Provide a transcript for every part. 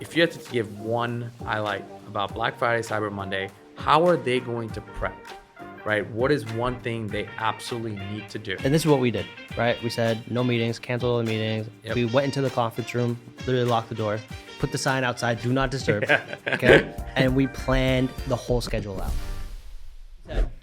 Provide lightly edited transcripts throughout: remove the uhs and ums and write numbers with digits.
if you had to give one highlight about Black Friday, Cyber Monday, how are they going to prep, right? What is one thing they absolutely need to do? And this is what we did, right? We said no meetings, cancel all the meetings. Yep. We went into the conference room, literally locked the door, put the sign outside, do not disturb, okay? And we planned the whole schedule out.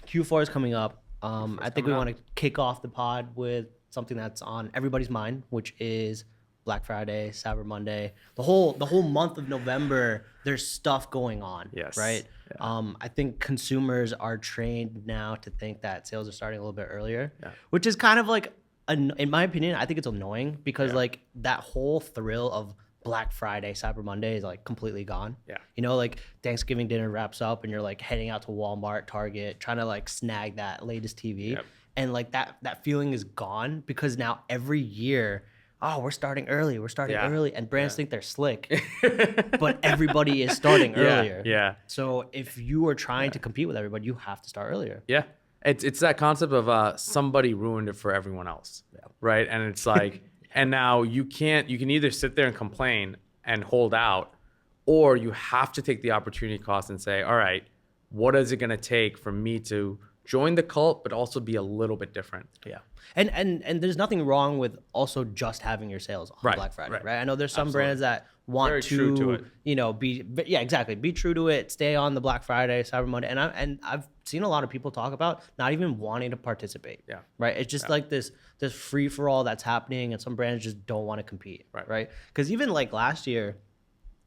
Q4 is coming up. I think we want to kick off the pod with something that's on everybody's mind, which is Black Friday, Cyber Monday, the whole month of November. There's stuff going on, Yes. right? Yeah. I think consumers are trained now to think that sales are starting a little bit earlier, Yeah. which is kind of like, in my opinion, I think it's annoying because Yeah. like that whole thrill of Black Friday, Cyber Monday is like completely gone. Yeah. You know, like Thanksgiving dinner wraps up and you're like heading out to Walmart, Target, trying to like snag that latest TV. Yep. And like that feeling is gone because now every year, oh, we're starting early. Yeah. And brands think they're slick, but everybody is starting earlier. Yeah. So if you are trying to compete with everybody, you have to start earlier. Yeah. It's that concept of somebody ruined it for everyone else, right? And it's like, and now you can either sit there and complain and hold out, or you have to take the opportunity cost and say, all right, what is it going to take for me to join the cult, but also be a little bit different? Yeah. And there's nothing wrong with also just having your sales on Black Friday, right? I know there's some brands that want Very true to it. you know, be true to it, stay on the Black Friday, Cyber Monday. And I've seen a lot of people talk about not even wanting to participate. Yeah. Right? It's just like this free for all that's happening, and some brands just don't want to compete, right? Because even like last year,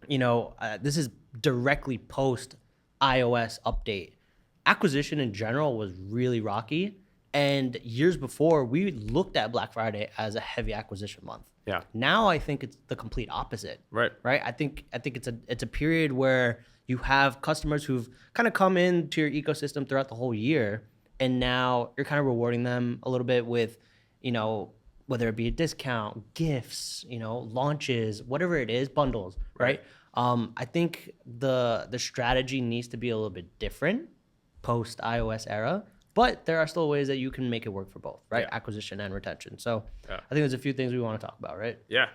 you know, this is directly post iOS update. Acquisition in general was really rocky. And years before, we looked at Black Friday as a heavy acquisition month. Yeah. Now I think it's the complete opposite. Right. Right. I think it's a period where you have customers who've kind of come into your ecosystem throughout the whole year, and now you're kind of rewarding them a little bit with, you know, whether it be a discount, gifts, you know, launches, whatever it is, bundles. Right. I think the strategy needs to be a little bit different post iOS era. But there are still ways that you can make it work for both, right? Yeah. Acquisition and retention. So I think there's a few things we want to talk about, right? Yeah.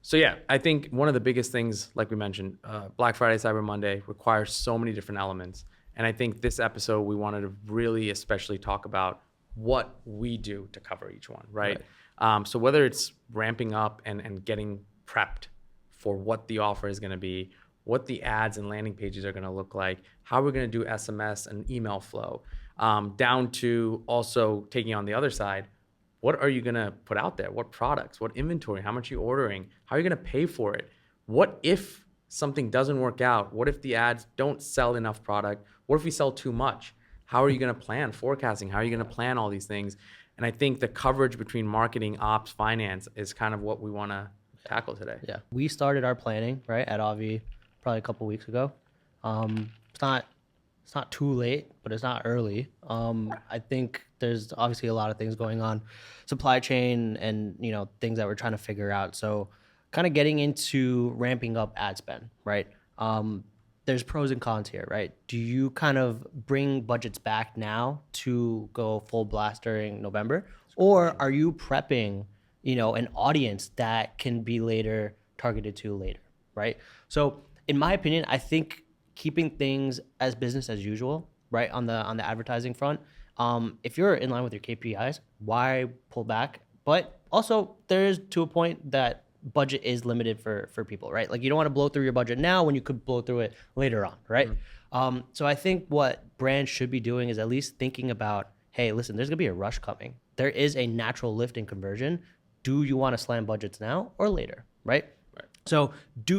So yeah, I think one of the biggest things, like we mentioned, Black Friday, Cyber Monday requires so many different elements. And I think this episode, we wanted to really especially talk about what we do to cover each one, right? So whether it's ramping up and getting prepped for what the offer is going to be, what the ads and landing pages are going to look like, how we're going to do SMS and email flow, down to also taking on the other side, what are you going to put out there? What products, what inventory, how much are you ordering? How are you going to pay for it? What if something doesn't work out? What if the ads don't sell enough product? What if we sell too much? How are you going to plan forecasting? How are you going to plan all these things? And I think the coverage between marketing, ops, finance is kind of what we want to tackle today. Yeah. We started our planning, right, at Avi probably a couple weeks ago. It's not too late, but it's not early. I think there's obviously a lot of things going on, supply chain and, you know, things that we're trying to figure out. So kind of getting into ramping up ad spend, right? There's pros and cons here, right? Do you kind of bring budgets back now to go full blast during November? Or are you prepping, you know, an audience that can be later targeted to later, right? So in my opinion, I think keeping things as business as usual, right, on the advertising front. If you're in line with your KPIs, why pull back? But also, there is to a point that budget is limited for people, right? Like you don't want to blow through your budget now when you could blow through it later on, right? So I think what brands should be doing is at least thinking about, hey, listen, there's gonna be a rush coming. There is a natural lift in conversion. Do you want to slam budgets now or later, right? So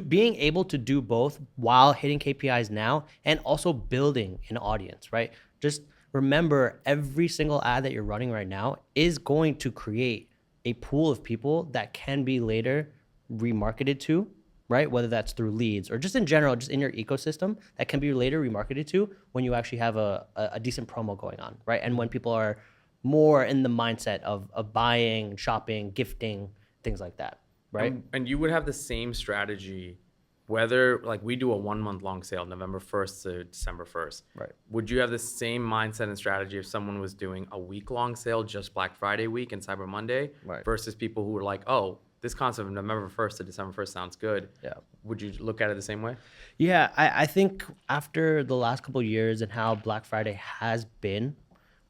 being able to do both while hitting KPIs now and also building an audience, right? Just remember every single ad that you're running right now is going to create a pool of people that can be later remarketed to, right? Whether that's through leads or just in general, just in your ecosystem that can be later remarketed to when you actually have a decent promo going on, right? And when people are more in the mindset of buying, shopping, gifting, things like that. Right. And you would have the same strategy, whether like we do a 1 month long sale, November 1st to December 1st. Right. Would you have the same mindset and strategy if someone was doing a week long sale, just Black Friday week and Cyber Monday, versus people who were like, oh, this concept of November 1st to December 1st sounds good. Yeah. Would you look at it the same way? Yeah, I think after the last couple of years and how Black Friday has been,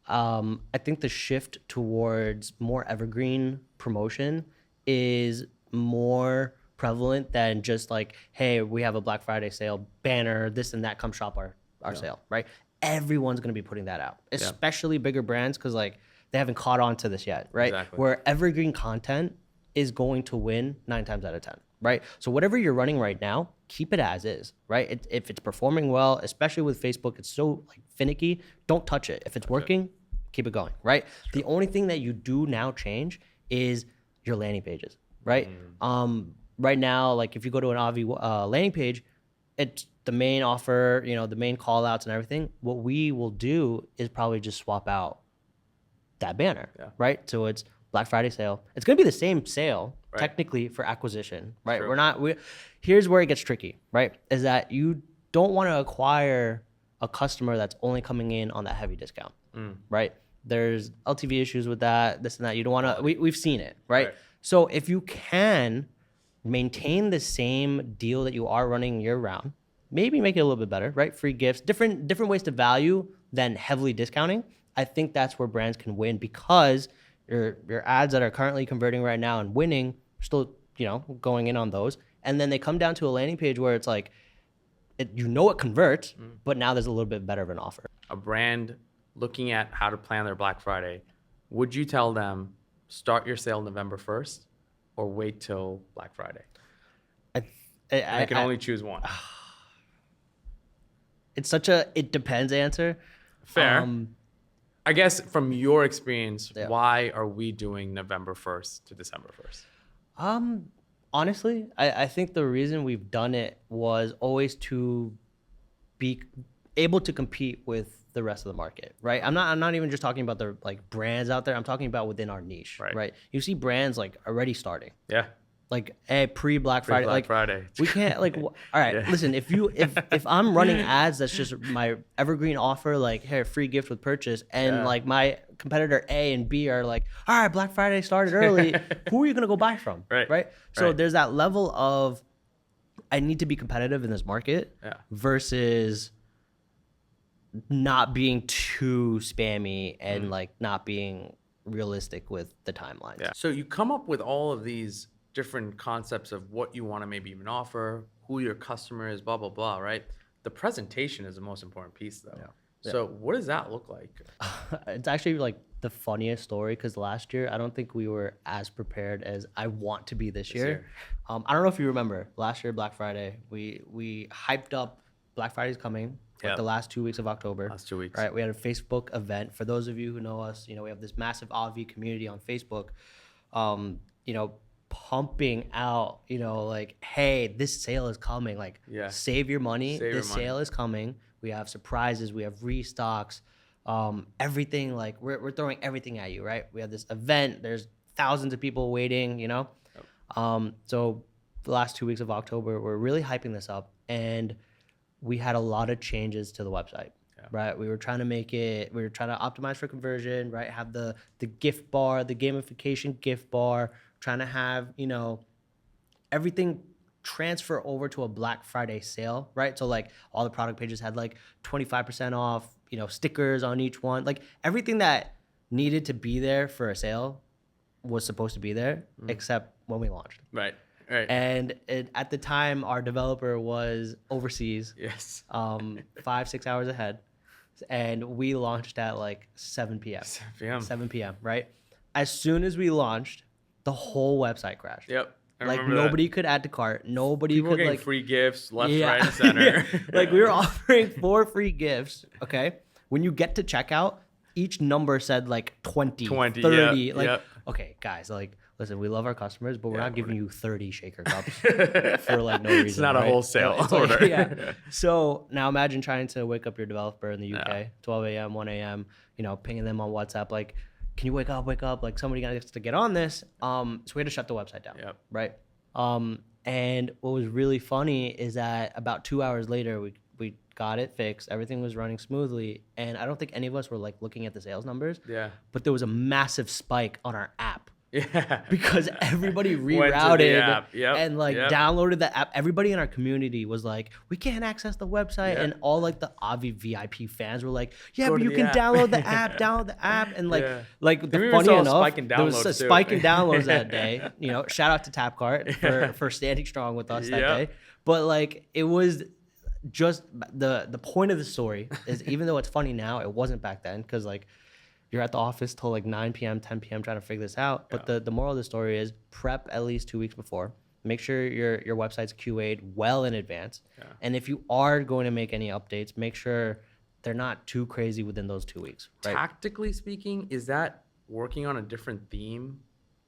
I think the shift towards more evergreen promotion is more prevalent than just like, hey, we have a Black Friday sale banner, this and that, come shop our sale, right? Everyone's going to be putting that out, especially bigger brands, because like they haven't caught on to this yet, right? Exactly. Where evergreen content is going to win 9 times out of 10, right? So whatever you're running right now, keep it as is, right? If it's performing well, especially with Facebook, it's so like finicky, don't touch it. If it's working, keep it going, right? The only thing that you do now change is your landing pages, right? Right now, like if you go to an Avi landing page, it's the main offer, the main call outs and everything. What we will do is probably just swap out that banner, right? So it's Black Friday sale. It's going to be the same sale technically for acquisition, right? True. Here's where it gets tricky, right? Is that you don't want to acquire a customer that's only coming in on that heavy discount, right? There's LTV issues with that, this and that. You don't want to, we've seen it, right? So if you can maintain the same deal that you are running year round, maybe make it a little bit better, right? Free gifts, different ways to value than heavily discounting. I think that's where brands can win, because your ads that are currently converting right now and winning are still, going in on those. And then they come down to a landing page where it's like, it converts, but now there's a little bit better of an offer. A brand looking at how to plan their Black Friday, would you tell them start your sale November 1st or wait till Black Friday? I can only choose one. It's such a it depends answer. Fair. I guess from your experience, why are we doing November 1st to December 1st? Honestly, I think the reason we've done it was always to be able to compete with the rest of the market, right? I'm not even just talking about the like brands out there. I'm talking about within our niche, right? You see brands like already starting. Yeah. Like pre-Black Friday, Black Friday. We can't like. All right, listen. If I'm running ads, that's just my evergreen offer. Like, hey, free gift with purchase, and like my competitor A and B are like, all right, Black Friday started early. Who are you gonna go buy from? Right. So there's that level of, I need to be competitive in this market versus not being too spammy and like not being realistic with the timelines. Yeah. So you come up with all of these different concepts of what you want to maybe even offer, who your customer is, blah, blah, blah, right? The presentation is the most important piece though. So what does that look like? It's actually like the funniest story, because last year, I don't think we were as prepared as I want to be this year. I don't know if you remember last year, Black Friday, we hyped up Black Friday's coming. Like the last 2 weeks of October. Last 2 weeks. Right. We had a Facebook event. For those of you who know us, we have this massive AVI community on Facebook, pumping out, like, hey, this sale is coming. Like, save your money. This sale is coming. We have surprises. We have restocks. Everything, like, we're throwing everything at you, right? We have this event. There's thousands of people waiting, So the last 2 weeks of October, we're really hyping this up. And we had a lot of changes to the website, right? We were trying to optimize for conversion, right? Have the gift bar, the gamification gift bar, trying to have, everything transfer over to a Black Friday sale, right? So like all the product pages had like 25% off, stickers on each one. Like everything that needed to be there for a sale was supposed to be there, except when we launched. Right. And at the time, our developer was overseas. 5-6 hours ahead. And we launched at like 7 p.m. 7 p.m., right? As soon as we launched, the whole website crashed. Like nobody could add to cart. People could like free gifts left, right, and center. Like we were offering 4 free gifts. Okay. When you get to checkout, each number said like 20 30. Okay, guys, like, listen, we love our customers, but we're not giving you 30 shaker cups for like no reason. It's not a wholesale order. Like, So now imagine trying to wake up your developer in the UK, 12 a.m., 1 a.m., pinging them on WhatsApp, like, can you wake up? Like somebody got to get on this. So we had to shut the website down, right? And what was really funny is that about 2 hours later, we got it fixed. Everything was running smoothly. And I don't think any of us were like looking at the sales numbers. But there was a massive spike on our app Yeah. because everybody Went to the rerouted app. Yep. and like Yep. downloaded the app. Everybody in our community was like, we can't access the website. Yeah. And all like the Avi VIP fans were like, yeah, Go but to you the can app. download the app, And Yeah. like We the even funny saw a enough, spike in there was a downloads, too. spike in downloads that day. You know, shout out to Tapcart for standing strong with us that Yep. day. But like it was just the point of the story is even though it's funny now, it wasn't back then because like you're at the office till like 9 p.m., 10 p.m. trying to figure this out. But the moral of the story is prep at least 2 weeks before. Make sure your website's QA'd well in advance. Yeah. And if you are going to make any updates, make sure they're not too crazy within those 2 weeks. Right? Tactically speaking, is that working on a different theme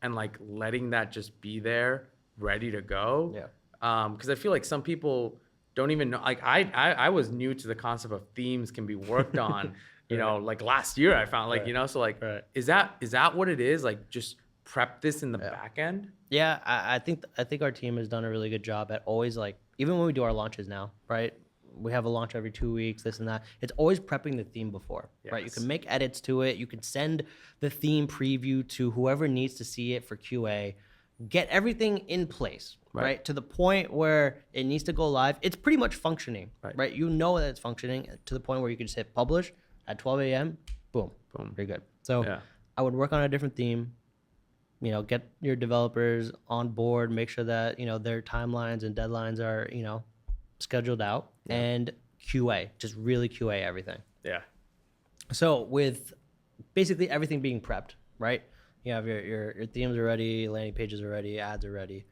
and like letting that just be there, ready to go? Yeah. Because I feel like some people don't even know. Like I was new to the concept of themes can be worked on. You know, like last year I found like, you know, so like, is that what it is? Like just prep this in the back end? Yeah, I think our team has done a really good job at always like, even when we do our launches now, right? We have a launch every 2 weeks, this and that. It's always prepping the theme before, right? You can make edits to it. You can send the theme preview to whoever needs to see it for QA. Get everything in place, right? To the point where it needs to go live. It's pretty much functioning, right? You know that it's functioning to the point where you can just hit publish at 12 a.m. Boom, you're good. So I would work on a different theme. You know, get your developers on board. Make sure that you know their timelines and deadlines are scheduled out, and QA, just really QA everything. Yeah. So with basically everything being prepped, right? You have your themes are ready, landing pages are ready, ads are ready.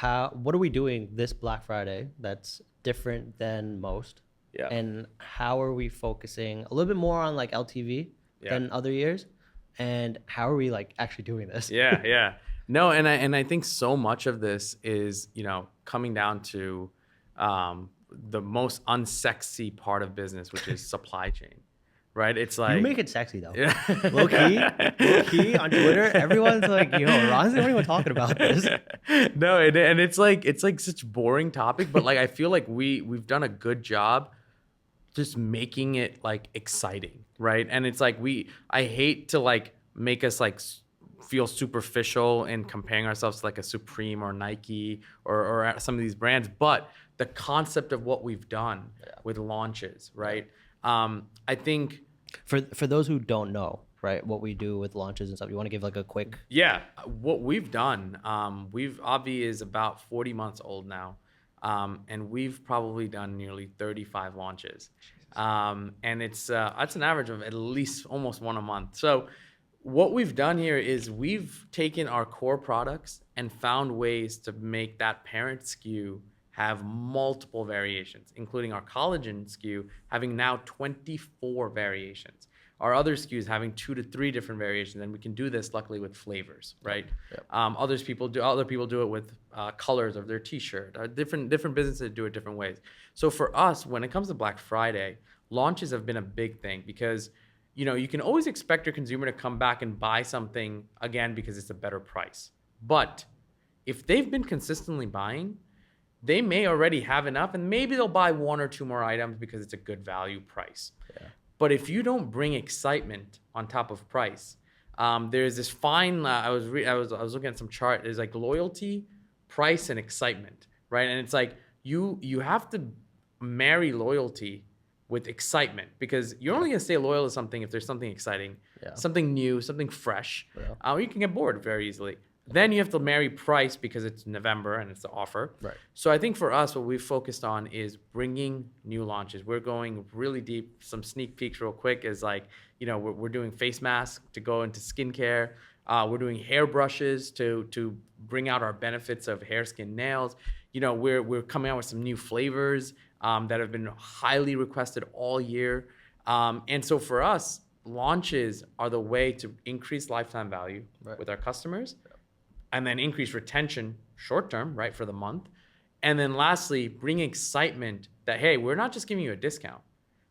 What are we doing this Black Friday that's different than most? Yeah. And how are we focusing a little bit more on like LTV than other years? And how are we like actually doing this? Yeah. No, and I think so much of this is, you know, coming down to the most unsexy part of business, which is supply chain. Right? It's like you make it sexy though. Low key on Twitter, everyone's like, yo, Ron's the only one talking about this. No, and it's like such a boring topic, but like I feel like we've done a good job just making it like exciting, right? And it's like I hate to like make us like feel superficial in comparing ourselves to like a Supreme or Nike or some of these brands, but the concept of what we've done with launches, right? I think for those who don't know, right, what we do with launches and stuff, you want to give like a quick... Yeah, what we've done, Avi is about 40 months old now, and we've probably done nearly 35 launches. And it's an average of at least almost one a month. So what we've done here is we've taken our core products and found ways to make that parent SKU have multiple variations, including our collagen SKU having now 24 variations. Our other SKUs having 2 to 3 different variations, and we can do this luckily with flavors, right? Yep. Other people do it with colors of their T-shirt. Different businesses do it different ways. So for us, when it comes to Black Friday, launches have been a big thing because you can always expect your consumer to come back and buy something again because it's a better price. But if they've been consistently buying, they may already have enough, and maybe they'll buy 1 or 2 more items because it's a good value price. Yeah. But if you don't bring excitement on top of price, there's this fine. I was looking at some chart. There's like loyalty, price, and excitement, right? And it's like you have to marry loyalty with excitement because you're only gonna stay loyal to something if there's something exciting, something new, something fresh. Yeah. You can get bored very easily. Then you have to marry price because it's November and it's the offer. Right. So I think for us, what we've focused on is bringing new launches. We're going really deep. Some sneak peeks real quick is like, we're doing face masks to go into skincare. We're doing hair brushes to bring out our benefits of hair, skin, nails. We're coming out with some new flavors that have been highly requested all year. And so for us, launches are the way to increase lifetime value with our customers. And then increase retention short term, right, for the month. And then lastly, bring excitement that, hey, we're not just giving you a discount.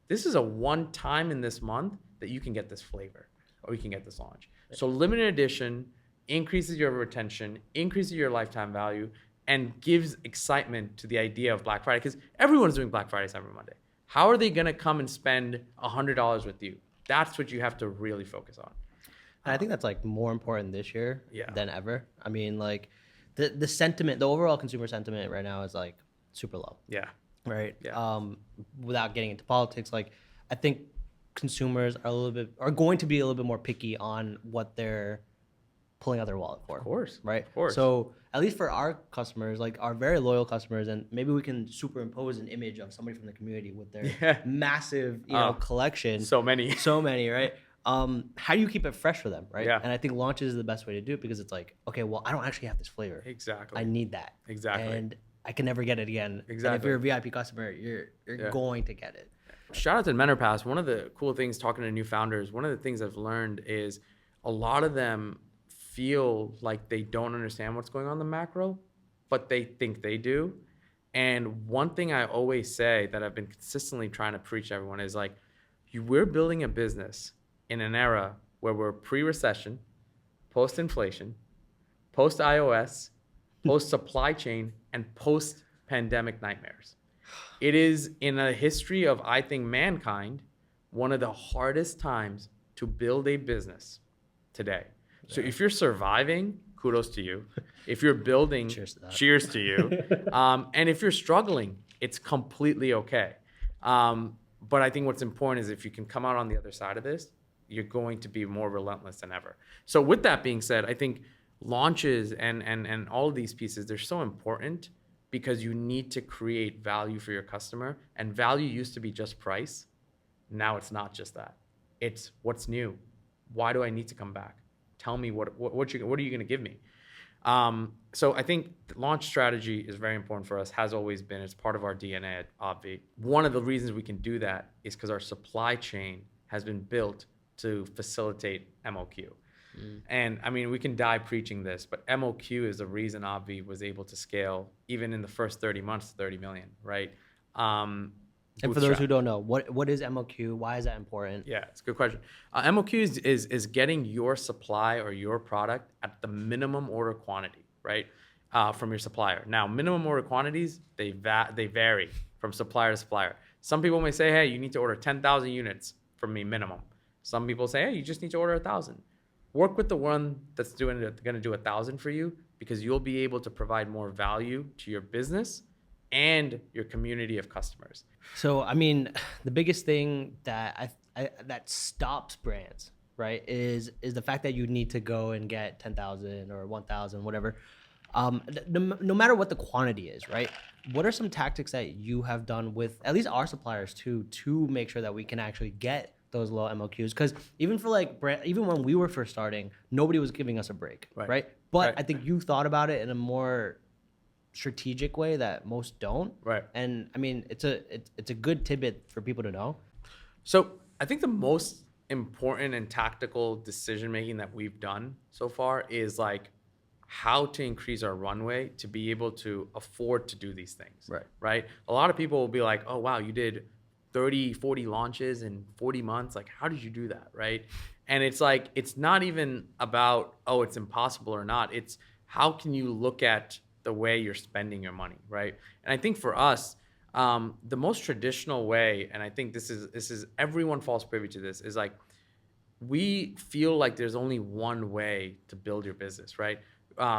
This is a one time in this month that you can get this flavor or you can get this launch. So limited edition increases your retention, increases your lifetime value, and gives excitement to the idea of Black Friday because everyone's doing Black Friday, Cyber Monday. How are they going to come and spend $100 with you? That's what you have to really focus on. And I think that's like more important this year Yeah. than ever. I mean, like the sentiment, the overall consumer sentiment right now is like super low, Yeah. right? Yeah. Without getting into politics, like I think consumers are going to be a little bit more picky on what they're pulling out their wallet for. Of course. Right. Of course. So at least for our customers, like our very loyal customers, and maybe we can superimpose an image of somebody from the community with their Yeah. massive, collection. So many. So many, right? How do you keep it fresh for them, right? Yeah. And I think launches is the best way to do it because it's like, okay, well, I don't actually have this flavor. Exactly. I need that. Exactly. And I can never get it again. Exactly. And if you're a VIP customer, you're going to get it. Shout out to MentorPass. One of the cool things talking to new founders, one of the things I've learned is a lot of them feel like they don't understand what's going on in the macro, but they think they do. And one thing I always say that I've been consistently trying to preach to everyone is like, we're building a business in an era where we're pre-recession, post-inflation, post-iOS, post-supply chain, and post-pandemic nightmares. It is, in a history of, I think, mankind, one of the hardest times to build a business today. So if you're surviving, kudos to you. If you're building, cheers to you. And if you're struggling, it's completely okay. But I think what's important is if you can come out on the other side of this, you're going to be more relentless than ever. So with that being said, I think launches and all of these pieces, they're so important because you need to create value for your customer. And value used to be just price. Now it's not just that. It's what's new. Why do I need to come back? Tell me what are you going to give me? So I think the launch strategy is very important for us, has always been. It's part of our DNA at Obvi. One of the reasons we can do that is because our supply chain has been built to facilitate MOQ. And I mean, we can die preaching this, but MOQ is the reason Obvi was able to scale even in the first 30 months to 30 million, right? And for those who don't know, what is MOQ? Why is that important? Yeah, it's a good question. MOQ is getting your supply or your product at the minimum order quantity, right, from your supplier. Now, minimum order quantities, they vary from supplier to supplier. Some people may say, hey, you need to order 10,000 units from me minimum. Some people say, hey, you just need to order 1,000. Work with the one that's going to do 1,000 for you because you'll be able to provide more value to your business and your community of customers. So, I mean, the biggest thing that that stops brands, right, is the fact that you need to go and get 10,000 or 1,000, whatever. No matter what the quantity is, right? What are some tactics that you have done with at least our suppliers to make sure that we can actually get those low MOQs? Because even for even when we were first starting, nobody was giving us a break, right? But I think you thought about it in a more strategic way that most don't. Right. And I mean, it's a good tidbit for people to know. So I think the most important and tactical decision making that we've done so far is like how to increase our runway to be able to afford to do these things. Right. A lot of people will be like, oh, wow, you did 30, 40 launches in 40 months. Like, how did you do that? Right. And it's like, it's not even about, oh, it's impossible or not. It's how can you look at the way you're spending your money, right? And I think for us, the most traditional way, and I think this is everyone falls privy to this, is like we feel like there's only one way to build your business, right?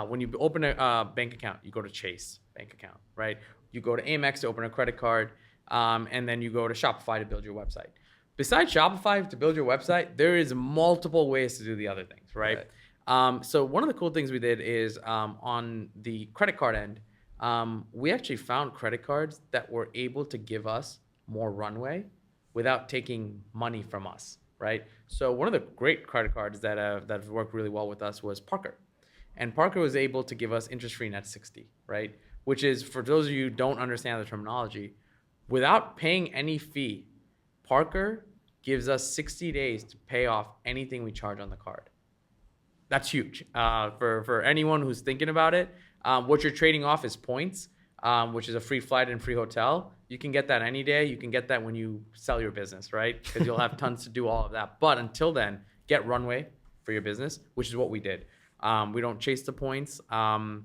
When you open a bank account, you go to Chase bank account, right? You go to Amex to open a credit card, and then you go to Shopify to build your website. Besides Shopify to build your website, there is multiple ways to do the other things, right? So one of the cool things we did is on the credit card end, we actually found credit cards that were able to give us more runway without taking money from us, right? So one of the great credit cards that have worked really well with us was Parker. And Parker was able to give us interest-free net 60, right? Which is, for those of you who don't understand the terminology, without paying any fee, Parker gives us 60 days to pay off anything we charge on the card. That's huge for anyone who's thinking about it. What you're trading off is points, which is a free flight and free hotel. You can get that any day. You can get that when you sell your business, right? Because you'll have tons to do all of that. But until then, get runway for your business, which is what we did. We don't chase the points. And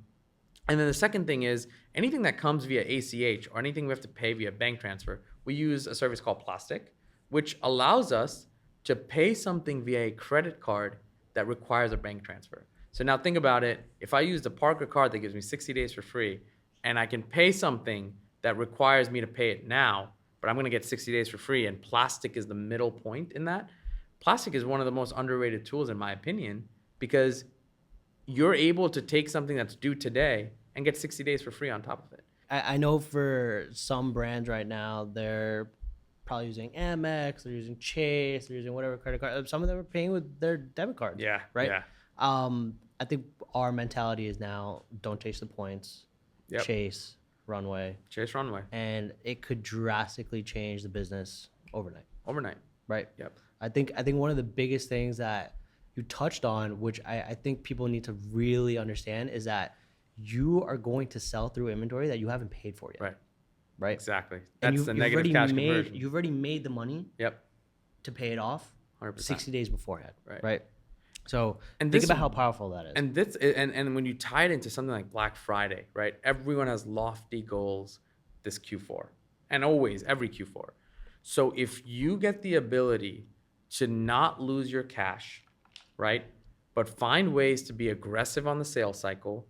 then the second thing is anything that comes via ACH or anything we have to pay via bank transfer, we use a service called Plastic, which allows us to pay something via a credit card that requires a bank transfer. So now think about it. If I use the Parker card that gives me 60 days for free, and I can pay something that requires me to pay it now, but I'm going to get 60 days for free, and plastic is the middle point in that. Plastic is one of the most underrated tools, in my opinion, because you're able to take something that's due today and get 60 days for free on top of it. I know for some brands right now, they're probably using Amex, they're using Chase, they're using whatever credit card. Some of them are paying with their debit cards. Yeah. Right. Yeah. I think our mentality is now don't chase the points, chase runway, and it could drastically change the business overnight. Right. Yep. I think one of the biggest things that you touched on, which I think people need to really understand, is that you are going to sell through inventory that you haven't paid for yet. Right. Exactly. That's the negative cash conversion. You've already made the money. Yep. To pay it off 100%. 60 days beforehand. Right. So and think about how powerful that is. And when you tie it into something like Black Friday, right? Everyone has lofty goals this Q4, and always every Q4. So if you get the ability to not lose your cash, right, but find ways to be aggressive on the sales cycle,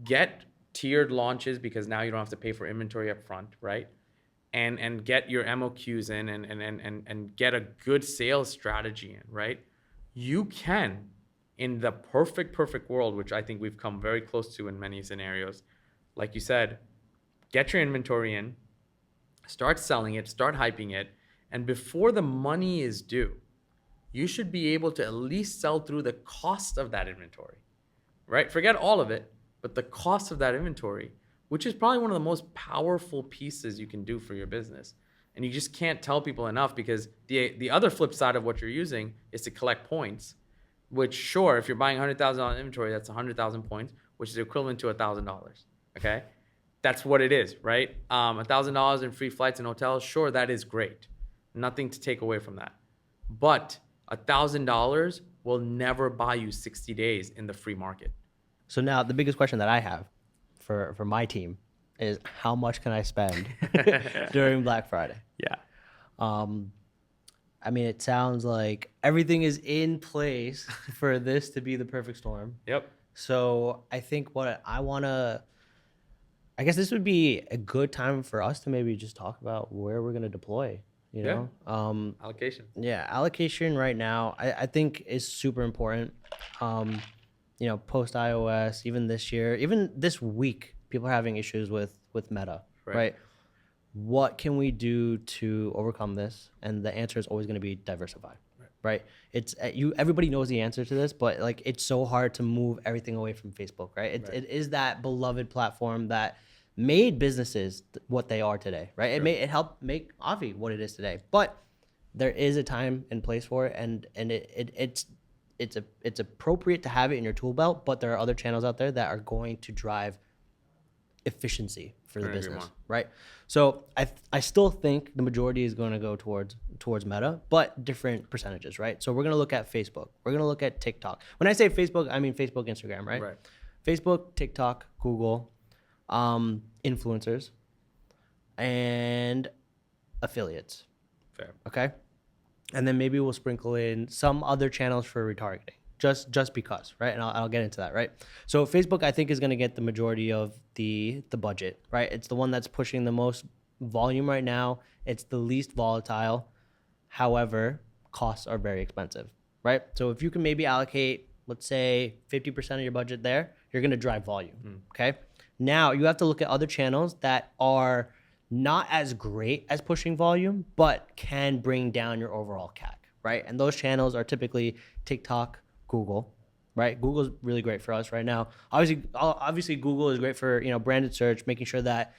get tiered launches because now you don't have to pay for inventory up front, right? And get your MOQs in and get a good sales strategy in, right? You can, in the perfect world, which I think we've come very close to in many scenarios, like you said, get your inventory in, start selling it, start hyping it, and before the money is due, you should be able to at least sell through the cost of that inventory, right? Forget all of it, but the cost of that inventory, which is probably one of the most powerful pieces you can do for your business. And you just can't tell people enough, because the other flip side of what you're using is to collect points, which, sure, if you're buying $100,000 inventory, that's 100,000 points, which is equivalent to $1,000, okay? That's what it is, right? $1,000 in free flights and hotels, sure, that is great. Nothing to take away from that. But $1,000 will never buy you 60 days in the free market. So now the biggest question that I have for my team is, how much can I spend during Black Friday? Yeah. I mean, it sounds like everything is in place for this to be the perfect storm. Yep. So I think I guess this would be a good time for us to maybe just talk about where we're going to deploy, you know? Allocation. Yeah. Allocation right now, I think is super important. Post iOS, even this year, even this week, people are having issues with Meta, right? What can we do to overcome this? And the answer is always going to be diversify, right? It's everybody knows the answer to this, but like, it's so hard to move everything away from Facebook, right? It is that beloved platform that made businesses what they are today, right? It helped make Avi what it is today, but there is a time and place for it, and it's appropriate to have it in your tool belt, but there are other channels out there that are going to drive efficiency for the business, right? So I still think the majority is going to go towards Meta, but different percentages, right? So we're going to look at Facebook. We're going to look at TikTok. When I say Facebook, I mean Facebook, Instagram, right? Facebook, TikTok, Google, influencers, and affiliates. Fair. Okay? And then maybe we'll sprinkle in some other channels for retargeting, just because, right? And I'll get into that, right? So Facebook, I think, is going to get the majority of the budget, right? It's the one that's pushing the most volume right now. It's the least volatile. However, costs are very expensive, right? So if you can maybe allocate, let's say, 50% of your budget there, you're going to drive volume, okay? Now you have to look at other channels that are not as great as pushing volume, but can bring down your overall CAC, right? And those channels are typically TikTok, Google, right? Google's really great for us right now. Obviously Google is great for, branded search, making sure that,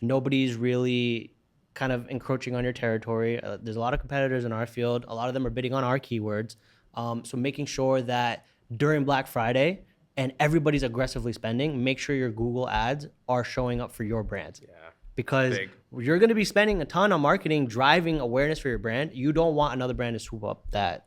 nobody's really kind of encroaching on your territory. There's a lot of competitors in our field. A lot of them are bidding on our keywords. So making sure that during Black Friday and everybody's aggressively spending, make sure your Google ads are showing up for your brand. Yeah. Because you're going to be spending a ton on marketing, driving awareness for your brand. You don't want another brand to swoop up that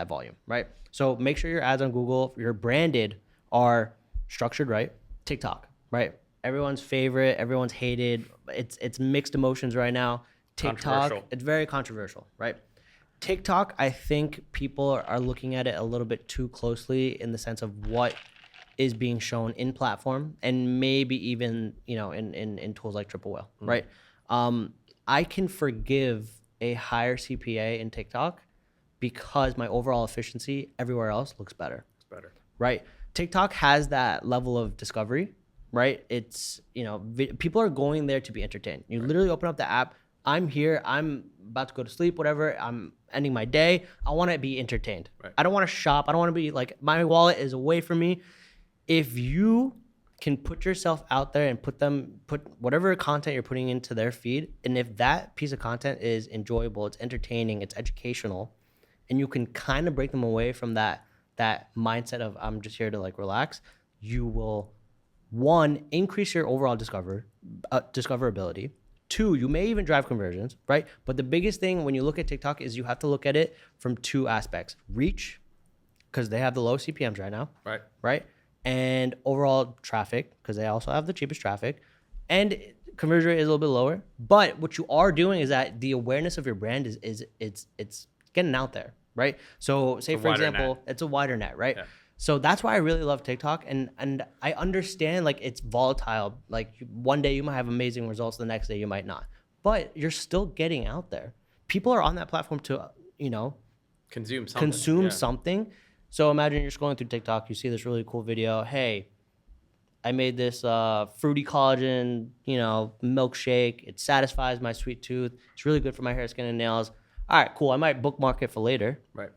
volume, right? So make sure your ads on Google, your branded, are structured right. TikTok, right? Everyone's favorite, everyone's hated. It's mixed emotions right now. TikTok, it's very controversial, right? TikTok, I think people are looking at it a little bit too closely in the sense of what is being shown in platform and maybe even, in tools like Triple Whale, right? I can forgive a higher CPA in TikTok because my overall efficiency everywhere else looks better. It's better. Right? TikTok has that level of discovery, right? It's, people are going there to be entertained. You literally open up the app. I'm here. I'm about to go to sleep, whatever. I'm ending my day. I want to be entertained. Right. I don't want to shop. I don't want to be like, my wallet is away from me. If you can put yourself out there and put whatever content you're putting into their feed, and if that piece of content is enjoyable, it's entertaining, it's educational, and you can kind of break them away from that mindset of I'm just here to like relax, you will, one, increase your overall discoverability. Two, you may even drive conversions, right? But the biggest thing when you look at TikTok is you have to look at it from two aspects: reach, because they have the low CPMs right now, right? And overall traffic, because they also have the cheapest traffic, and conversion rate is a little bit lower. But what you are doing is that the awareness of your brand is it's getting out there, right? So say for example, it's a wider net, right? Yeah. So that's why I really love TikTok, and I understand like it's volatile. Like one day you might have amazing results, the next day you might not, but you're still getting out there. People are on that platform to consume something. So imagine you're scrolling through TikTok, you see this really cool video. Hey, I made this fruity collagen, milkshake. It satisfies my sweet tooth. It's really good for my hair, skin, and nails. All right, cool. I might bookmark it for later. Right?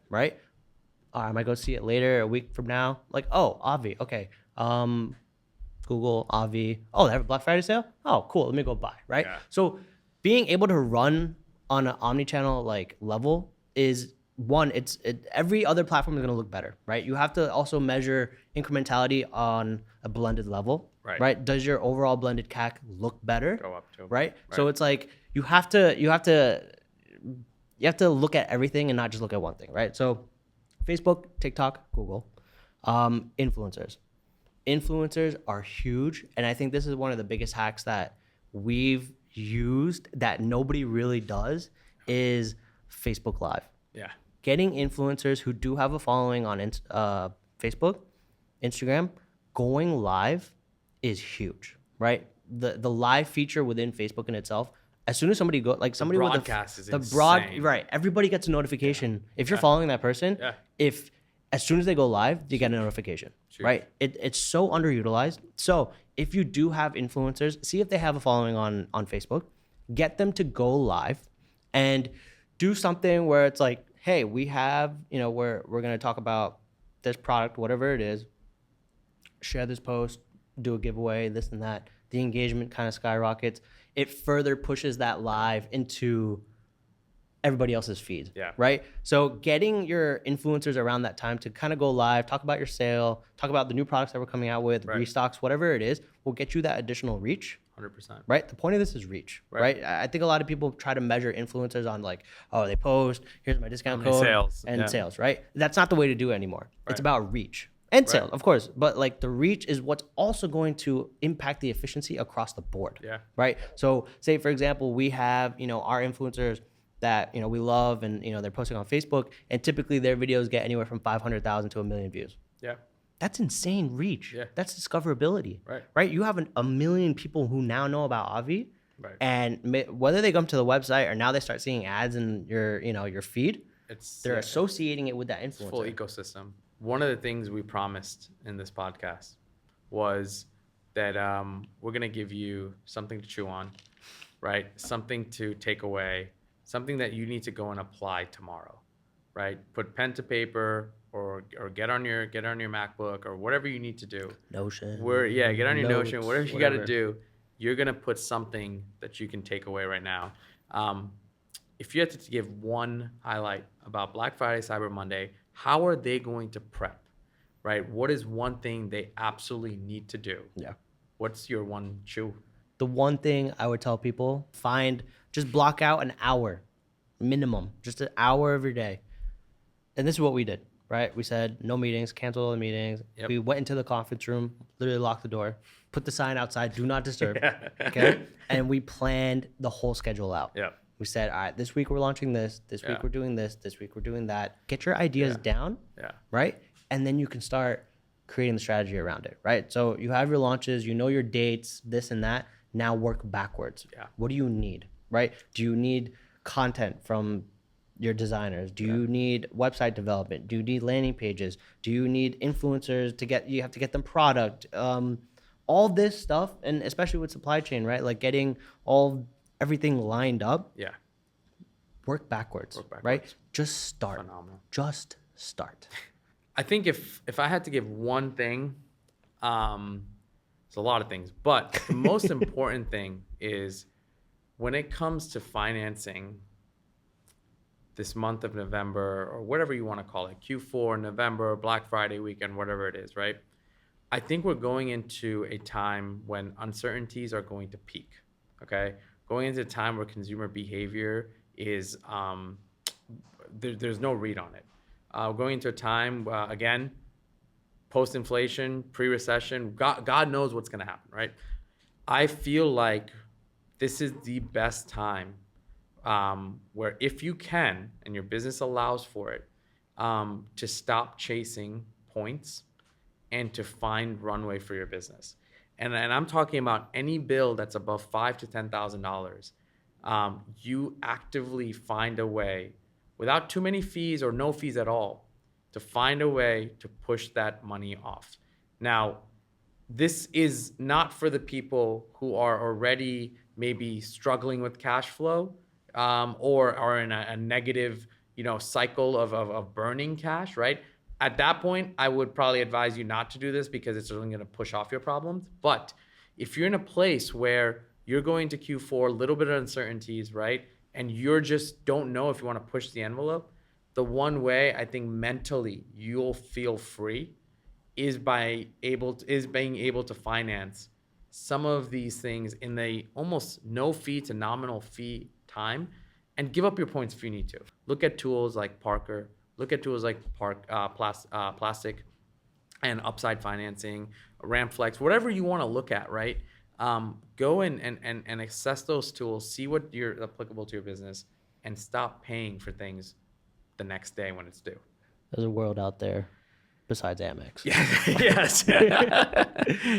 All right, I might go see it later, a week from now. Like, oh, Avi. Okay. Google Avi. Oh, they have a Black Friday sale? Oh, cool. Let me go buy. Right? Yeah. So being able to run on an omnichannel like level is one, every other platform is going to look better, right? You have to also measure incrementality on a blended level, right? Does your overall blended CAC look better? Go up too. Right? So it's like you have to look at everything and not just look at one thing, right? So Facebook, TikTok, Google, influencers. Influencers are huge, and I think this is one of the biggest hacks that we've used that nobody really does is Facebook Live. Yeah. Getting influencers who do have a following on Facebook, Instagram, going live is huge, right? The live feature within Facebook in itself, as soon as somebody broadcast is insane. Right? Everybody gets a notification if you're following that person. Yeah. If as soon as they go live, you get a notification, right? It's so underutilized. So if you do have influencers, see if they have a following on Facebook, get them to go live, and do something where it's like, hey, we have, we're going to talk about this product, whatever it is, share this post, do a giveaway, this and that. The engagement kind of skyrockets. It further pushes that live into everybody else's feed, right? So getting your influencers around that time to kind of go live, talk about your sale, talk about the new products that we're coming out with, restocks, whatever it is, will get you that additional reach. 100%. Right? The point of this is reach, right? I think a lot of people try to measure influencers on like, oh, they post, here's my discount code, sales, right? That's not the way to do it anymore. It's about reach and sales, of course. But like the reach is what's also going to impact the efficiency across the board, right? So say, for example, we have, our influencers that, we love and, they're posting on Facebook, and typically their videos get anywhere from 500,000 to 1 million views. Yeah. That's insane reach. Yeah. That's discoverability. Right. You have a million people who now know about Avi. Right. And whether they come to the website or now they start seeing ads in your feed, they're associating it with that influencer. Full ecosystem. One of the things we promised in this podcast was that we're going to give you something to chew on, right? Something to take away, something that you need to go and apply tomorrow, right? Put pen to paper, or get on your MacBook or whatever you need to do. Notion. Get on your Notes, Notion, whatever you got to do. You're gonna put something that you can take away right now. If you had to give one highlight about Black Friday, Cyber Monday, how are they going to prep, right? What is one thing they absolutely need to do? Yeah. What's your one chew? The one thing I would tell people, just block out an hour minimum, just an hour of your day. And this is what we did. Right? We said no meetings, cancel all the meetings. Yep. We went into the conference room, literally locked the door, put the sign outside, do not disturb. Okay? And we planned the whole schedule out. Yeah. We said, all right, this week we're launching this. This week we're doing this. This week we're doing that. Get your ideas down, right? And then you can start creating the strategy around it, right? So you have your launches, you know your dates, this and that. Now work backwards. What do you need, right? Do you need content from your designers? Do you need website development? Do you need landing pages? Do you need influencers you have to get them product? All this stuff, and especially with supply chain, right? Like getting everything lined up. Work backwards, right? Just start. Phenomenal. Just start. I think if I had to give one thing, it's a lot of things, but the most important thing is when it comes to financing this month of November, or whatever you want to call it, Q4, November, Black Friday weekend, whatever it is, right? I think we're going into a time when uncertainties are going to peak, okay? Going into a time where consumer behavior is, there's no read on it. Going into a time, again, post-inflation, pre-recession, God knows what's going to happen, right? I feel like this is the best time where if you can, and your business allows for it, to stop chasing points and to find runway for your business. And I'm talking about any bill that's above $5,000 to $10,000. You actively find a way, without too many fees or no fees at all, to find a way to push that money off. Now, this is not for the people who are already maybe struggling with cash flow, or are in a negative, cycle of burning cash, right? At that point, I would probably advise you not to do this because it's only going to push off your problems. But if you're in a place where you're going to Q4, a little bit of uncertainties, right? And you're just don't know if you want to push the envelope, the one way I think mentally you'll feel free is being able to finance some of these things in the almost no fee to nominal fee time, and give up your points if you need to. Look at tools like Parker. Look at tools like Plastic and Upside Financing, RampFlex, whatever you want to look at, right? Go and assess those tools, see what you're applicable to your business, and stop paying for things the next day when it's due. There's a world out there besides Amex. Yes.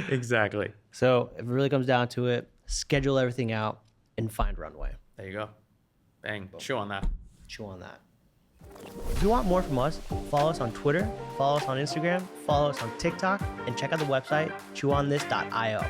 Exactly. So if it really comes down to it, schedule everything out and find runway. There you go. Bang. Boom. Chew on that. If you want more from us, follow us on Twitter, follow us on Instagram, follow us on TikTok, and check out the website chewonthis.io.